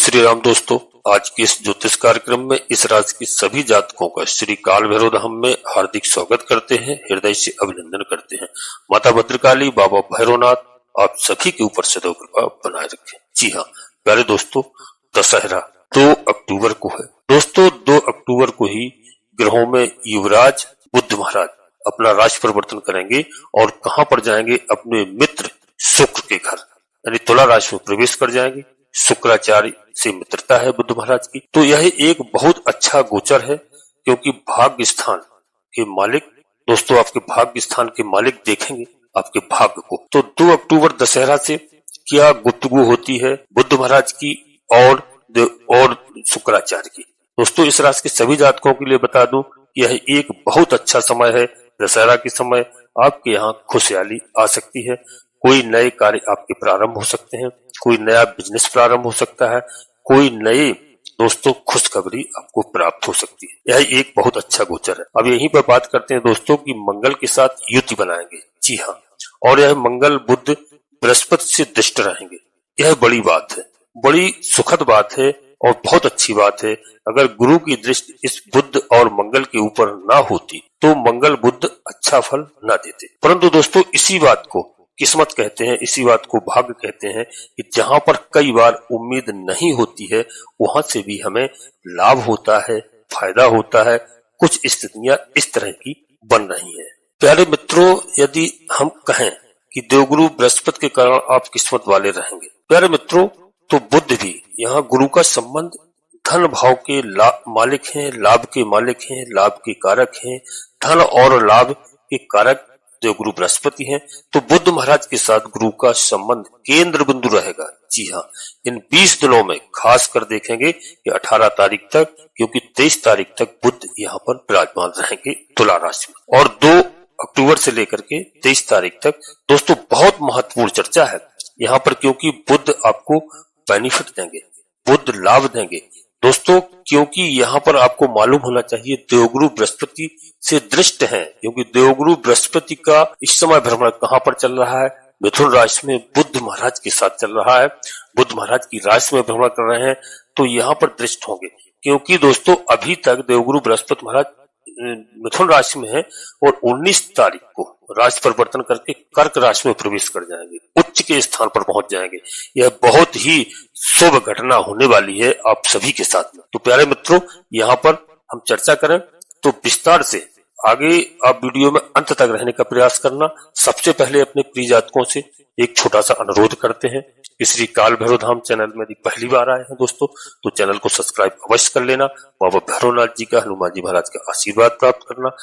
श्री राम दोस्तों, आज के इस ज्योतिष कार्यक्रम में इस राशि के सभी जातकों का श्री काल भैरव धाम में हार्दिक स्वागत करते हैं, हृदय से अभिनंदन करते हैं। माता भद्रकाली, बाबा भैरवनाथ आप सभी के ऊपर सदैव कृपा बनाए रखें। जी हाँ प्यारे दोस्तों, दशहरा 2 अक्टूबर को है। दोस्तों 2 अक्टूबर को ही ग्रहों में युवराज बुध महाराज अपना राशि परिवर्तन करेंगे और कहां पर जाएंगे? अपने मित्र शुक्र के घर यानी तुला राशि में प्रवेश कर जाएंगे। शुक्राचार्य से मित्रता है बुध महाराज की, तो यह एक बहुत अच्छा गोचर है, क्योंकि भाग्य स्थान के मालिक दोस्तों आपके भाग्य स्थान के मालिक देखेंगे आपके भाग्य को। तो 2 अक्टूबर दशहरा से क्या गुफ्तगू होती है बुध महाराज की और शुक्राचार्य की। दोस्तों इस राशि के सभी जातकों के लिए बता दूं, यह एक बहुत अच्छा समय है। दशहरा के समय आपके यहाँ खुशहाली आ सकती है, कोई नए कार्य आपके प्रारंभ हो सकते हैं, कोई नया बिजनेस प्रारंभ हो सकता है, कोई नए दोस्तों खुशखबरी आपको प्राप्त हो सकती है। यह एक बहुत अच्छा गोचर है। अब यहीं पर बात करते हैं दोस्तों कि मंगल के साथ युति बनाएंगे। जी हाँ, और यह मंगल बुध बृहस्पति से दृष्ट रहेंगे। यह बड़ी बात है, बड़ी सुखद बात है और बहुत अच्छी बात है। अगर गुरु की दृष्टि इस बुध और मंगल के ऊपर ना होती तो मंगल बुध अच्छा फल ना देते। परंतु दोस्तों इसी बात को किस्मत कहते हैं, इसी बात को भाग्य कहते हैं कि जहां पर कई बार उम्मीद नहीं होती है वहां से भी हमें लाभ होता है, फायदा होता है। कुछ स्थितियां इस तरह की बन रही हैं। प्यारे मित्रों, यदि हम कहें कि देवगुरु बृहस्पति के कारण आप किस्मत वाले रहेंगे, प्यारे मित्रों, तो बुध भी यहाँ गुरु का संबंध धन भाव के मालिक हैं, लाभ के मालिक हैं, लाभ के कारक हैं। धन और लाभ के कारक देवगुरु बृहस्पति हैं, तो बुध महाराज के साथ गुरु का संबंध केंद्र बिंदु रहेगा। जी हाँ, इन 20 दिनों में खास कर देखेंगे कि 18 तारीख तक, क्योंकि 23 तारीख तक बुध यहाँ पर विराजमान रहेंगे तुला राशि में, और 2 अक्टूबर से लेकर के 23 तारीख तक दोस्तों बहुत महत्वपूर्ण चर्चा है यहाँ पर, क्योंकि बुध आपको बेनिफिट देंगे, बुध लाभ देंगे दोस्तों। क्योंकि यहाँ पर आपको मालूम होना चाहिए देवगुरु बृहस्पति से दृष्ट हैं, क्योंकि देवगुरु बृहस्पति का इस समय भ्रमण कहाँ पर चल रहा है? मिथुन राशि में बुध महाराज के साथ चल रहा है। बुध महाराज की राशि में भ्रमण कर रहे हैं, तो यहाँ पर दृष्ट होंगे। क्योंकि दोस्तों अभी तक देवगुरु बृहस्पति महाराज मिथुन राशि में है और 19 तारीख को राशि परिवर्तन करके कर्क राशि में प्रवेश कर जाएंगे, उच्च के स्थान पर पहुंच जाएंगे। यह बहुत ही शुभ घटना होने वाली है आप सभी के साथ में। तो प्यारे मित्रों, यहाँ पर हम चर्चा करें तो विस्तार से आगे आप वीडियो में अंत तक रहने का प्रयास करना। सबसे पहले अपने प्रिय जातकों से एक छोटा सा अनुरोध करते हैं कि श्री काल भैरव धाम चैनल में यदि पहली बार आए हैं दोस्तों, तो चैनल को सब्सक्राइब अवश्य कर लेना। बाबा भैरवनाथ जी का, हनुमान जी महाराज का आशीर्वाद प्राप्त करना।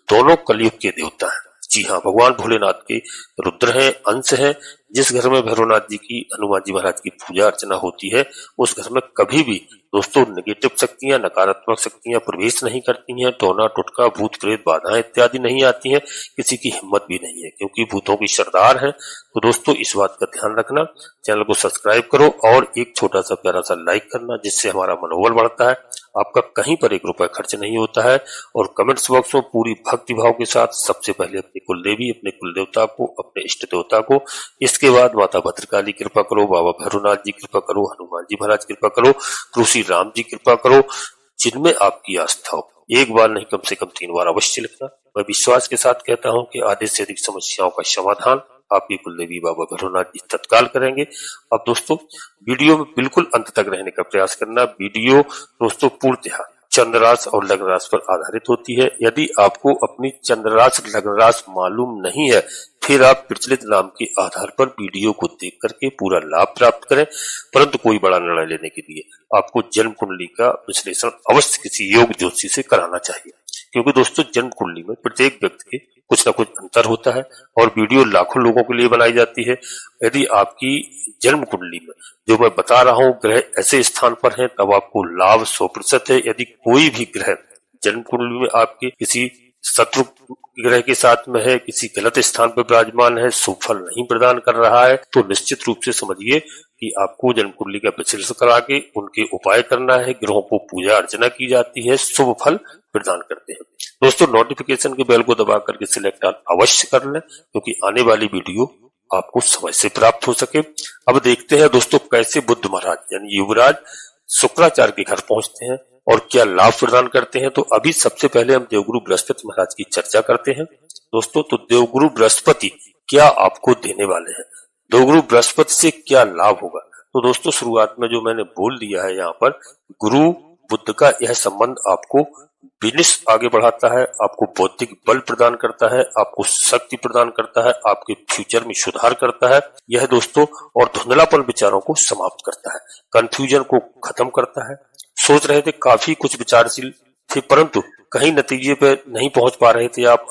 दोनों कलयुग के देवता हैं। जी हाँ, भगवान भोलेनाथ के रुद्र हैं, अंश हैं। जिस घर में भैरवनाथ जी की, हनुमान जी महाराज की पूजा अर्चना होती है, उस घर में कभी भी दोस्तों नेगेटिव शक्तियां, नकारात्मक शक्तियां प्रवेश नहीं करती हैं। टोना टुटका, भूत प्रेत, बाधाएं इत्यादि नहीं आती हैं। किसी की हिम्मत भी नहीं है, क्योंकि भूतों की सरदार है। तो दोस्तों इस बात का ध्यान रखना। चैनल को सब्सक्राइब करो और एक छोटा सा प्यारा सा लाइक करना, जिससे हमारा मनोबल बढ़ता है। आपका कहीं पर 1 रुपया खर्च नहीं होता है। और कमेंट्स बॉक्स में पूरी भक्ति भाव के साथ सबसे पहले अपनी कुलदेवी, अपने कुल देवता को, अपने इष्ट देवता को, इसके बाद माता भद्रकाली कृपा करो, बाबा भैरवनाथ जी कृपा करो, हनुमान जी महाराज कृपा करो, श्री राम जी कृपा करो, जिनमें आपकी आस्था हो। एक बार नहीं, कम से कम 3 बार अवश्य लिखना। मैं विश्वास के साथ कहता हूं कि आधे से अधिक समस्याओं का समाधान आपकी कुलदेवी बाबा भैरवनाथ जी तत्काल करेंगे। अब दोस्तों वीडियो में बिल्कुल अंत तक रहने का प्रयास करना। वीडियो दोस्तों पूर्णतः चंद्र राशि और लग्न राशि पर आधारित होती है। यदि आपको अपनी चंद्र राशि लग्न राशि मालूम नहीं है, फिर आप प्रचलित नाम के आधार पर वीडियो को देख करके पूरा लाभ प्राप्त करें। परंतु कोई बड़ा निर्णय लेने के लिए आपको जन्म कुंडली का विश्लेषण अवश्य किसी योग ज्योतिषी से कराना चाहिए, क्योंकि दोस्तों जन्म कुंडली में प्रत्येक व्यक्ति के कुछ ना कुछ अंतर होता है और वीडियो लाखों लोगों के लिए बनाई जाती है। यदि आपकी जन्म कुंडली में जो मैं बता रहा हूं ग्रह ऐसे स्थान पर हैं, तब आपको लाभ 100% है। यदि कोई भी ग्रह जन्म कुंडली में आपके किसी शत्रु ग्रह के साथ में है, किसी गलत स्थान पर विराजमान है, शुभ फल नहीं प्रदान कर रहा है, तो निश्चित रूप से समझिए कि आपको जन्म कुंडली का विश्लेषण करा के उनके उपाय करना है। ग्रहों को पूजा अर्चना की जाती है, शुभ फल प्रदान करते हैं। दोस्तों नोटिफिकेशन के बेल को दबा करके सिलेक्ट ऑल अवश्य कर लें, क्योंकि आने वाली वीडियो आपको समय से प्राप्त हो सके। अब देखते हैं दोस्तों कैसे बुध महाराज यानी युवराज शुक्राचार्य के घर पहुंचते हैं और क्या लाभ प्रदान करते हैं। तो अभी सबसे पहले हम देवगुरु बृहस्पति महाराज की चर्चा करते हैं दोस्तों। तो देवगुरु बृहस्पति क्या आपको देने वाले हैं, देवगुरु बृहस्पति से क्या लाभ होगा। तो दोस्तों शुरुआत में जो मैंने बोल दिया है यहाँ पर, गुरु बुध का यह संबंध आपको बिजनेस आगे बढ़ाता है, आपको बौद्धिक बल प्रदान करता है, आपको शक्ति प्रदान करता है, आपके फ्यूचर में सुधार करता है यह दोस्तों, और धुंधलापन विचारों को समाप्त करता है, कंफ्यूजन को खत्म करता है। सोच रहे थे काफी कुछ विचारशील थे परंतु कहीं नतीजे पे नहीं पहुंच पा रहे थे आप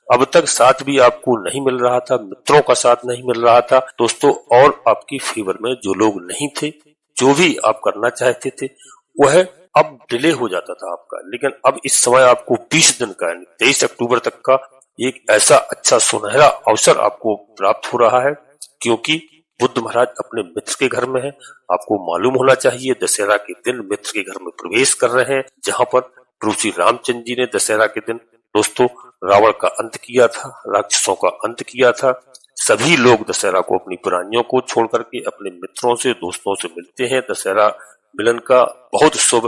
अब तक साथ भी आपको नहीं मिल रहा था, मित्रों का साथ नहीं मिल रहा था दोस्तों, और आपकी फेवर में जो लोग नहीं थे, जो भी आप करना चाहते थे वह अब डिले हो जाता था आपका। लेकिन अब इस समय आपको 20 दिन का यानी 23 अक्टूबर तक का एक ऐसा अच्छा सुनहरा अवसर आपको प्राप्त हो रहा है, क्योंकि बुध महाराज अपने मित्र के घर में है। आपको मालूम होना चाहिए दशहरा के दिन मित्र के घर में प्रवेश कर रहे हैं, जहां पर प्रभु श्री रामचंद्र जी ने दशहरा के दिन दोस्तों रावण का अंत किया था, राक्षसों का अंत किया था। सभी लोग दशहरा को अपनी पुरानियों को छोड़ करके अपने मित्रों से दोस्तों से मिलते हैं। दशहरा मिलन का बहुत शुभ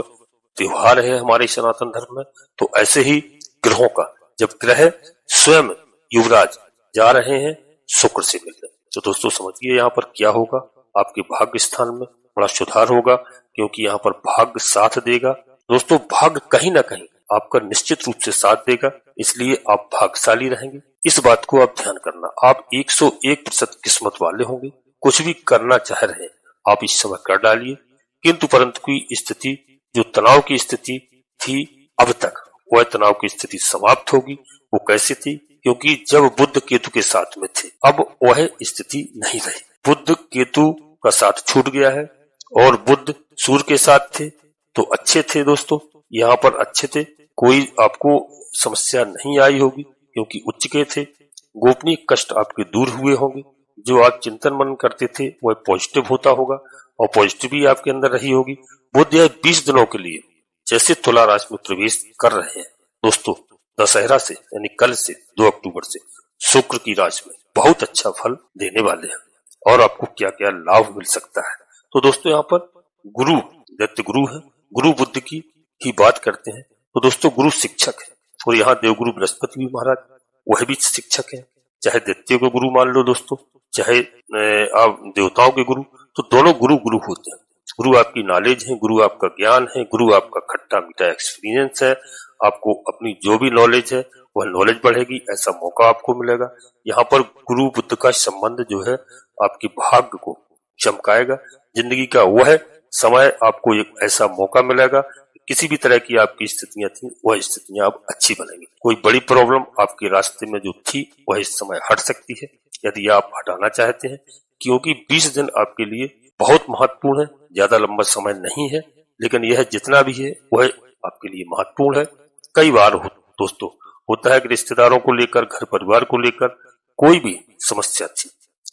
त्योहार है हमारे सनातन धर्म में। तो ऐसे ही ग्रहों का, जब ग्रह स्वयं युवराज जा रहे हैं शुक्र से मिलने, तो दोस्तों समझिए यहाँ पर क्या होगा, आपके भाग्य स्थान में बड़ा सुधार होगा, क्योंकि यहाँ पर भाग्य साथ देगा दोस्तों। भाग्य कहीं ना कहीं आपका निश्चित रूप से साथ देगा, इसलिए आप भाग्यशाली रहेंगे। इस बात को आप ध्यान करना, आप 101% किस्मत वाले होंगे। कुछ भी करना चाह रहे हैं आप इस समय कर डालिए, किंतु परंतु की स्थिति जो तनाव की स्थिति थी अब तक, वह तनाव की स्थिति समाप्त होगी। वो कैसे थी, क्योंकि जब बुध केतु के साथ में थे अब वह स्थिति नहीं रही। बुध केतु का साथ छूट गया है और बुध सूर्य के साथ थे तो अच्छे थे दोस्तों, यहाँ पर अच्छे थे, कोई आपको समस्या नहीं आई होगी क्योंकि उच्च के थे। गोपनीय कष्ट आपके दूर हुए होंगे, जो आप चिंतन मनन करते थे वह पॉजिटिव होता होगा और पॉजिटिव आपके अंदर रही होगी। बुध यह 20 दिनों के लिए जैसे तुला राशि में प्रवेश कर रहे हैं दोस्तों, दशहरा से यानी कल से 2 अक्टूबर से शुक्र की राशि में बहुत अच्छा फल देने वाले हैं और आपको क्या क्या लाभ मिल सकता है। तो दोस्तों यहाँ पर गुरु दैत्य गुरु है, गुरु बुद्ध की ही बात करते हैं। तो दोस्तों गुरु शिक्षक है और यहाँ देवगुरु बृहस्पति भी महाराज वह भी शिक्षक है, चाहे दैत्यों के गुरु मान लो दोस्तों, चाहे आप देवताओं के गुरु, तो दोनों गुरु गुरु होते हैं। गुरु आपकी नॉलेज है, गुरु आपका ज्ञान है, गुरु आपका खट्टा मीठा एक्सपीरियंस है। आपको अपनी जो भी नॉलेज है वह नॉलेज बढ़ेगी, ऐसा मौका आपको मिलेगा। यहाँ पर गुरु बुद्ध का संबंध जो है आपके भाग्य को चमकाएगा। जिंदगी का वह समय आपको एक ऐसा मौका मिलेगा, किसी भी तरह की आपकी स्थितियां थी वह स्थितियां अब अच्छी बनेंगी। कोई बड़ी प्रॉब्लम आपके रास्ते में जो थी वह इस समय हट सकती है यदि आप हटाना चाहते हैं, क्योंकि 20 दिन आपके लिए बहुत महत्वपूर्ण है। ज्यादा लंबा समय नहीं है, लेकिन यह जितना भी है वह आपके लिए महत्वपूर्ण है। कई बार दोस्तों होता है कि रिश्तेदारों को लेकर, घर परिवार को लेकर कोई भी समस्या थी,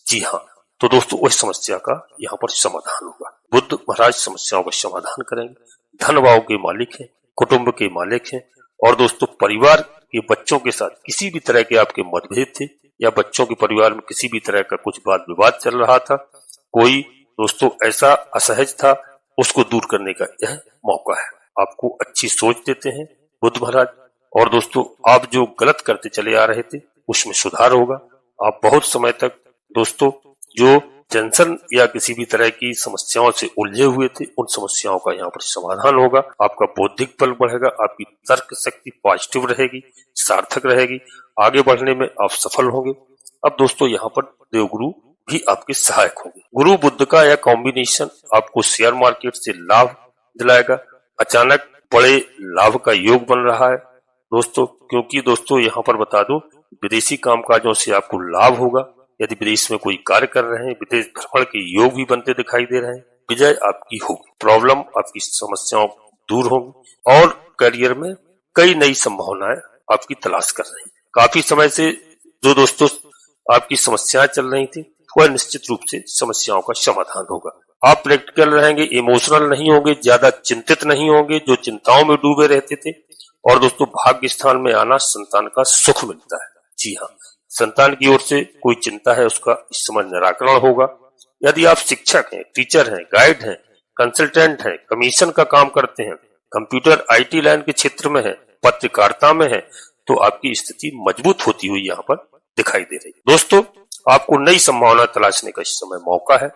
जी हाँ, तो दोस्तों उस समस्या का यहाँ पर समाधान होगा। बुद्ध महाराज समस्याओं का समाधान करेंगे। धन भाव के मालिक हैं, कुटुंब के मालिक हैं, और दोस्तों परिवार के बच्चों के साथ किसी भी तरह के आपके मतभेद थे या बच्चों के परिवार में किसी भी तरह का कुछ वाद विवाद चल रहा था, कोई दोस्तों ऐसा असहज था, उसको दूर करने का यह मौका है। आपको अच्छी सोच देते हैं बुद्ध महाराज, और दोस्तों आप जो गलत करते चले आ रहे थे उसमें सुधार होगा। आप बहुत समय तक दोस्तों जो टेंशन या किसी भी तरह की समस्याओं से उलझे हुए थे, उन समस्याओं का यहाँ पर समाधान होगा। आपका बौद्धिक बल बढ़ेगा, आपकी तर्क शक्ति पॉजिटिव रहेगी, सार्थक रहेगी, आगे बढ़ने में आप सफल होंगे। अब दोस्तों यहाँ पर देवगुरु भी आपके सहायक होंगे। गुरु बुद्ध का यह कॉम्बिनेशन आपको शेयर मार्केट से लाभ दिलाएगा। अचानक बड़े लाभ का योग बन रहा है दोस्तों, क्योंकि दोस्तों यहाँ पर बता दो विदेशी कामकाजों से आपको लाभ होगा। यदि विदेश में कोई कार्य कर रहे हैं, विदेश भ्रमण के योग भी बनते दिखाई दे रहे हैं। विजय आपकी होगी, प्रॉब्लम आपकी समस्याओं दूर होगी और करियर में कई नई संभावनाएं आपकी तलाश कर रही हैं। काफी समय से जो दोस्तों आपकी समस्याएं चल रही थी वह निश्चित रूप से समस्याओं का समाधान होगा। आप प्रैक्टिकल रहेंगे, इमोशनल नहीं होंगे, ज्यादा चिंतित नहीं होंगे जो चिंताओं में डूबे रहते थे। और दोस्तों भाग्य स्थान में आना संतान का सुख मिलता है। जी हाँ, संतान की ओर से कोई चिंता है उसका इस समय निराकरण होगा। यदि आप शिक्षक हैं, टीचर हैं, गाइड हैं, कंसल्टेंट हैं, कमीशन का काम करते हैं, कंप्यूटर आईटी लाइन के क्षेत्र में है, पत्रकारिता में है, तो आपकी स्थिति मजबूत होती हुई यहाँ पर दिखाई दे रही। दोस्तों, आपको नई संभावना तलाशने का इस समय मौका है।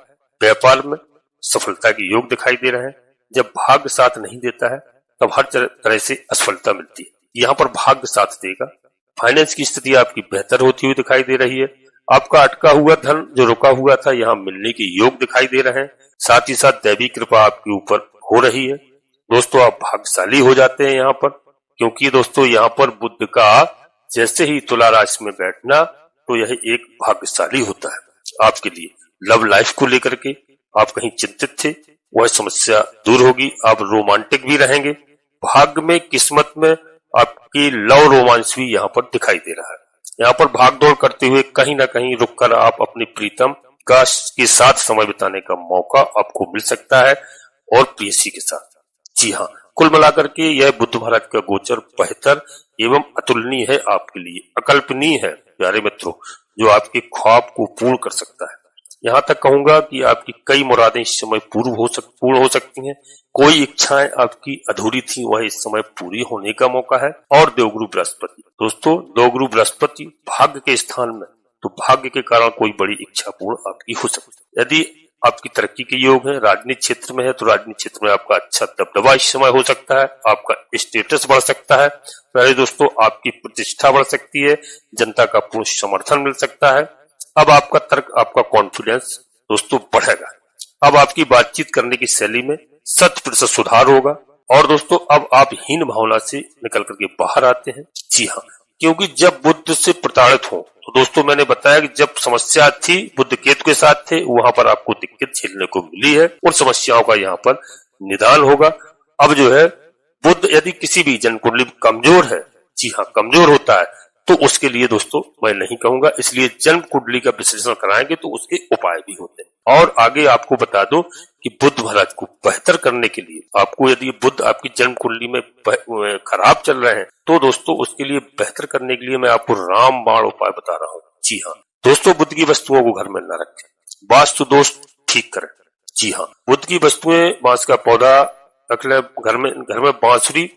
व्यापार में सफलता के योग दिखाई दे रहे हैं। जब भाग्य साथ नहीं देता है तब हर तरह से असफलता मिलती है। यहाँ पर भाग्य साथ देगा। फाइनेंस की स्थिति आपकी बेहतर होती हुई दिखाई दे रही है। आपका अटका हुआ धन जो रुका हुआ था यहाँ मिलने के योग दिखाई दे रहे हैं। साथ ही साथ दैवी कृपा आपके ऊपर हो रही है। दोस्तों, आप भाग्यशाली हो जाते हैं यहाँ पर, क्योंकि दोस्तों यहाँ पर बुध का जैसे ही तुला राशि में बैठना तो यह एक भाग्यशाली होता है आपके लिए। लव लाइफ को लेकर के आप कहीं चिंतित थे, वह समस्या दूर होगी। आप रोमांटिक भी रहेंगे। भाग्य में, किस्मत में आपकी लव रोमांस भी यहाँ पर दिखाई दे रहा है। यहाँ पर भागदौड़ करते हुए कहीं ना कहीं रुककर आप अपनी प्रीतम के साथ समय बिताने का मौका आपको मिल सकता है, और प्रेयसी के साथ। जी हाँ, कुल मिलाकर के यह बुध महाराज का गोचर बेहतर एवं अतुलनीय है आपके लिए, अकल्पनीय है प्यारे मित्रों, जो आपके ख्वाब को पूर्ण कर सकता है। यहाँ तक कहूंगा कि आपकी कई मुरादें इस समय पूर्ण हो सकती हैं। कोई इच्छाएं आपकी अधूरी थी, वह इस समय पूरी होने का मौका है। और देवगुरु बृहस्पति, दोस्तों देवगुरु बृहस्पति भाग्य के स्थान में, तो भाग्य के कारण कोई बड़ी इच्छा पूर्ण आपकी हो सकती है। यदि आपकी तरक्की के योग है, राजनीतिक क्षेत्र में है, तो राजनीतिक क्षेत्र में आपका अच्छा दबदबा इस समय हो सकता है। आपका स्टेटस बढ़ सकता है। प्यारे दोस्तों, आपकी प्रतिष्ठा बढ़ सकती है। जनता का पूर्ण समर्थन मिल सकता है। अब आपका तर्क, आपका कॉन्फिडेंस दोस्तों बढ़ेगा। अब आपकी बातचीत करने की शैली में 100% सुधार होगा। और दोस्तों, अब आप हीन भावना से निकल करके बाहर आते हैं। जी हाँ, क्योंकि जब बुध से प्रताड़ित हो, तो दोस्तों मैंने बताया कि जब समस्या थी बुध केतु के साथ थे, वहां पर आपको दिक्कत झेलने को मिली है, और समस्याओं का यहाँ पर निदान होगा। अब जो है बुध यदि किसी भी जन्म कुंडली कमजोर है, जी हाँ कमजोर होता है, तो उसके लिए दोस्तों मैं नहीं कहूंगा, इसलिए जन्म कुंडली का विश्लेषण कराएंगे तो उसके उपाय भी होते हैं। और आगे आपको बता दो कि बुध महाराज को बेहतर करने के लिए आपको, यदि बुध आपकी जन्म कुंडली में खराब चल रहे हैं, तो दोस्तों उसके लिए बेहतर करने के लिए मैं आपको राम बाण उपाय बता रहा हूँ। जी हाँ दोस्तों, बुध की वस्तुओं को घर में न रखें, वास्तु दोष ठीक करें। जी हाँ, बुध की वस्तुएं, बांस का पौधा रख लें घर में बांसुरी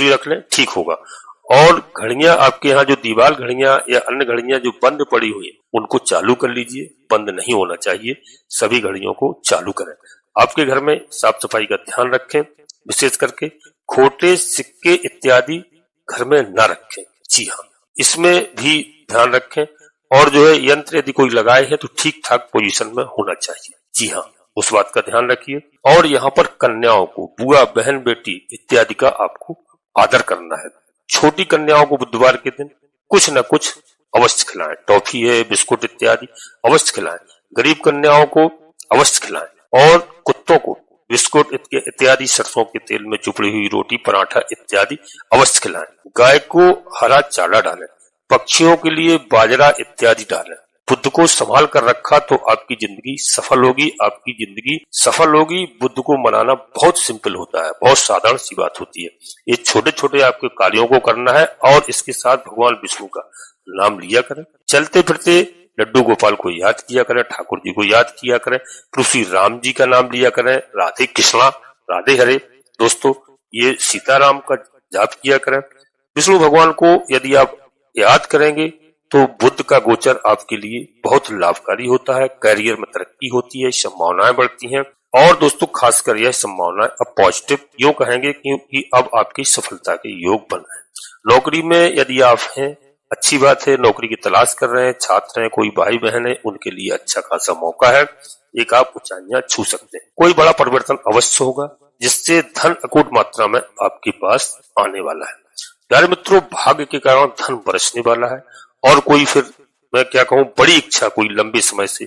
रख लें, ठीक होगा। और घड़ियां, आपके यहाँ जो दीवार घड़ियां या अन्य घड़ियां जो बंद पड़ी हुई है, उनको चालू कर लीजिए। बंद नहीं होना चाहिए, सभी घड़ियों को चालू करें। आपके घर में साफ सफाई का ध्यान रखें, विशेष करके खोटे सिक्के इत्यादि घर में न रखें। जी हाँ, इसमें भी ध्यान रखें। और जो है यंत्र यदि कोई लगाए है तो ठीक ठाक पोजीशन में होना चाहिए। जी हाँ, उस बात का ध्यान रखिए। और यहाँ पर कन्याओं को, बुआ, बहन, बेटी इत्यादि का आपको आदर करना है। छोटी कन्याओं को बुधवार के दिन कुछ न कुछ अवश्य खिलाएं, टॉफी है, बिस्कुट इत्यादि अवश्य खिलाएं। गरीब कन्याओं को अवश्य खिलाएं। और कुत्तों को बिस्कुट इत्यादि, सरसों के तेल में चुपड़ी हुई रोटी, पराठा इत्यादि अवश्य खिलाएं। गाय को हरा चारा डालें, पक्षियों के लिए बाजरा इत्यादि डालें। बुध को संभाल कर रखा तो आपकी जिंदगी सफल होगी। बुध को मनाना बहुत सिंपल होता है, बहुत साधारण सी बात होती है। ये छोटे छोटे आपके कार्यों को करना है, और इसके साथ भगवान विष्णु का नाम लिया करें। चलते फिरते लड्डू गोपाल को याद किया करें, ठाकुर जी को याद किया करें, तुलसी राम जी का नाम लिया करें, राधे कृष्णा, राधे हरे। दोस्तों, ये सीताराम का जाप किया करें। विष्णु भगवान को यदि आप याद करेंगे तो बुध का गोचर आपके लिए बहुत लाभकारी होता है। करियर में तरक्की होती है, संभावनाएं बढ़ती हैं। और दोस्तों, खासकर यह संभावनाएं अब पॉजिटिव यूं कहेंगे, क्योंकि अब आपकी सफलता के योग बन रहे हैं। नौकरी में यदि आप हैं, अच्छी बात है। नौकरी की तलाश कर रहे हैं, छात्र हैं, कोई भाई बहन है, उनके लिए अच्छा खासा मौका है। एक आप ऊंचाइयां छू सकते हैं। कोई बड़ा परिवर्तन अवश्य होगा, जिससे धन अकूट मात्रा में आपके पास आने वाला है। प्यारे मित्रों, भाग्य के कारण धन बरसने वाला है। और कोई, फिर मैं क्या कहूं, बड़ी इच्छा कोई लंबे समय से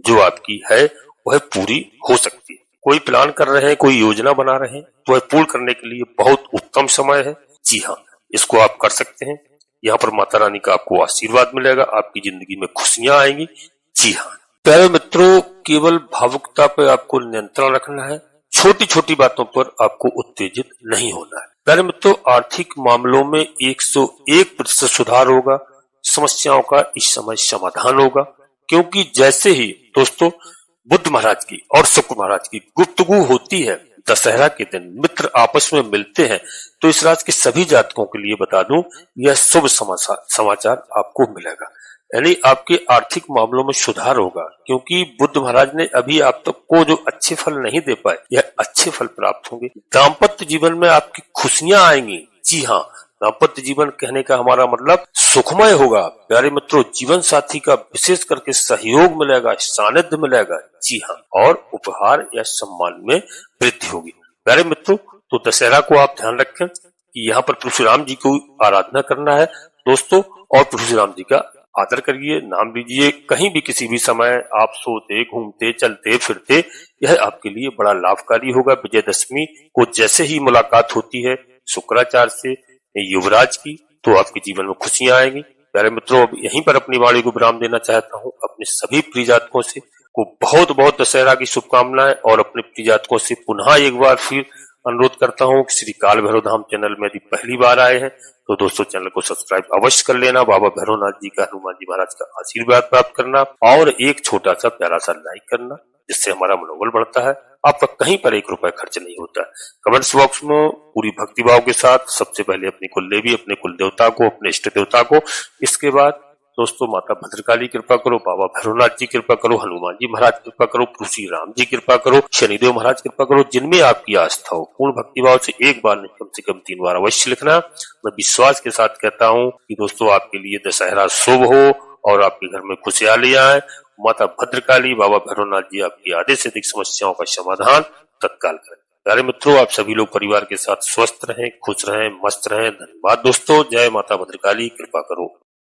जो आपकी है वह पूरी हो सकती है। कोई प्लान कर रहे हैं, कोई योजना बना रहे हैं, वह पूर्ण करने के लिए बहुत उत्तम समय है। जी हाँ, इसको आप कर सकते हैं। यहाँ पर माता रानी का आपको आशीर्वाद मिलेगा, आपकी जिंदगी में खुशियां आएंगी। जी हाँ प्यारे मित्रों, केवल भावुकता पर आपको नियंत्रण रखना है, छोटी छोटी बातों पर आपको उत्तेजित नहीं होना है। प्यारे मित्रों, आर्थिक मामलों में 101% सुधार होगा। समस्याओं का इस समय समाधान होगा, क्योंकि जैसे ही दोस्तों बुद्ध महाराज की और शुक्र महाराज की गुफ्तगू होती है। दशहरा के दिन मित्र आपस में मिलते हैं। तो इस राशि के सभी जातकों के लिए बता दूं, यह शुभ समाचार आपको मिलेगा, यानी आपके आर्थिक मामलों में सुधार होगा, क्योंकि बुद्ध महाराज ने अभी आप तक को जो अच्छे फल नहीं दे पाए, यह अच्छे फल प्राप्त होंगे। दाम्पत्य जीवन में आपकी खुशियां आएंगी। जी हाँ, दाम्पत्य जीवन कहने का हमारा मतलब सुखमय होगा। प्यारे मित्रों, जीवन साथी का विशेष करके सहयोग मिलेगा, सानिध्य मिलेगा। जी हाँ, और उपहार या सम्मान में वृद्धि होगी। प्यारे मित्रों, तो दशहरा को आप ध्यान रखें कि यहाँ पर परशुराम जी को आराधना करना है दोस्तों, और परशुराम जी का आदर करिए, नाम लीजिए। कहीं भी किसी भी समय आप सोते, घूमते, चलते फिरते, यह आपके लिए बड़ा लाभकारी होगा। विजयदशमी को जैसे ही मुलाकात होती है शुक्राचार्य से, युवराज की, तो आपके जीवन में खुशियां आएंगी। प्यारे मित्रों, अब यहीं पर अपनी वाणी को विराम देना चाहता हूँ। अपने सभी प्रिय जातकों से को बहुत बहुत दशहरा की शुभकामनाएं, और अपने प्रिय जातकों से पुनः एक बार फिर अनुरोध करता हूँ कि श्री काल भैरव धाम चैनल में यदि पहली बार आए हैं तो दोस्तों चैनल को सब्सक्राइब अवश्य कर लेना। बाबा भैरवनाथ जी का, हनुमान जी महाराज का आशीर्वाद प्राप्त करना, और एक छोटा सा प्यारा सा लाइक करना, जिससे हमारा मनोबल बढ़ता है। आपका कहीं पर 1 रुपया खर्च नहीं होता है। कमेंट्स बॉक्स में पूरी भक्तिभाव के साथ सबसे पहले अपनी कुल देवी, अपने कुल देवता को, अपने इष्ट देवता को, इसके बाद दोस्तों माता भद्रकाली कृपा करो, बाबा भैरवनाथ जी कृपा करो, हनुमान जी महाराज कृपा करो, तुलसी राम जी कृपा करो, शनिदेव महाराज कृपा करो। जिनमें आपकी आस्था हो, पूर्ण भक्तिभाव से एक बार नहीं कम से कम 3 बार अवश्य लिखना। मैं विश्वास के साथ कहता हूँ कि दोस्तों आपके लिए दशहरा शुभ हो और आपके घर में खुशहाली आए। माता भद्रकाली, बाबा भैरवनाथ जी आपकी आधे से अधिक समस्याओं का समाधान तत्काल करें। प्यारे मित्रों, आप सभी लोग परिवार के साथ स्वस्थ रहें, खुश रहें, मस्त रहें। धन्यवाद दोस्तों। जय माता भद्रकाली, कृपा करो।